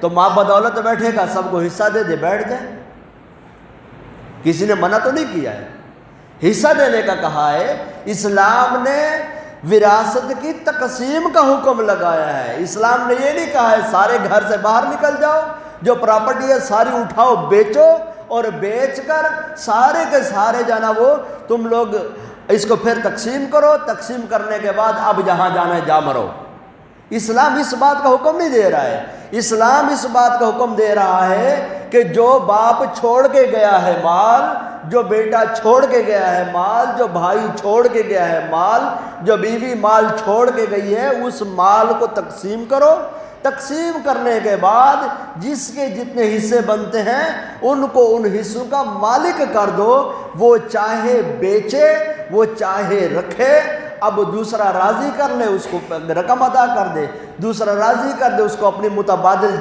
تو ماں بدولت بیٹھے گا، سب کو حصہ دے دے، بیٹھ جائے، کسی نے منع تو نہیں کیا ہے، حصہ دینے کا کہا ہے۔ اسلام نے وراثت کی تقسیم کا حکم لگایا ہے، اسلام نے یہ نہیں کہا ہے سارے گھر سے باہر نکل جاؤ، جو پراپرٹی ہے ساری اٹھاؤ بیچو، اور بیچ کر سارے کے سارے جانا وہ تم لوگ اس کو پھر تقسیم کرو، تقسیم کرنے کے بعد اب جہاں جانا ہے جا مرو۔ اسلام اس بات کا حکم نہیں دے رہا ہے، اسلام اس بات کا حکم دے رہا ہے کہ جو باپ چھوڑ کے گیا ہے مال، جو بیٹا چھوڑ کے گیا ہے مال، جو بھائی چھوڑ کے گیا ہے مال، جو بیوی مال چھوڑ کے گئی ہے، اس مال کو تقسیم کرو، تقسیم کرنے کے بعد جس کے جتنے حصے بنتے ہیں ان کو ان حصوں کا مالک کر دو، وہ چاہے بیچے وہ چاہے رکھے، اب دوسرا راضی کر لے اس کو رقم ادا کر دے، دوسرا راضی کر دے اس کو اپنی متبادل جگہ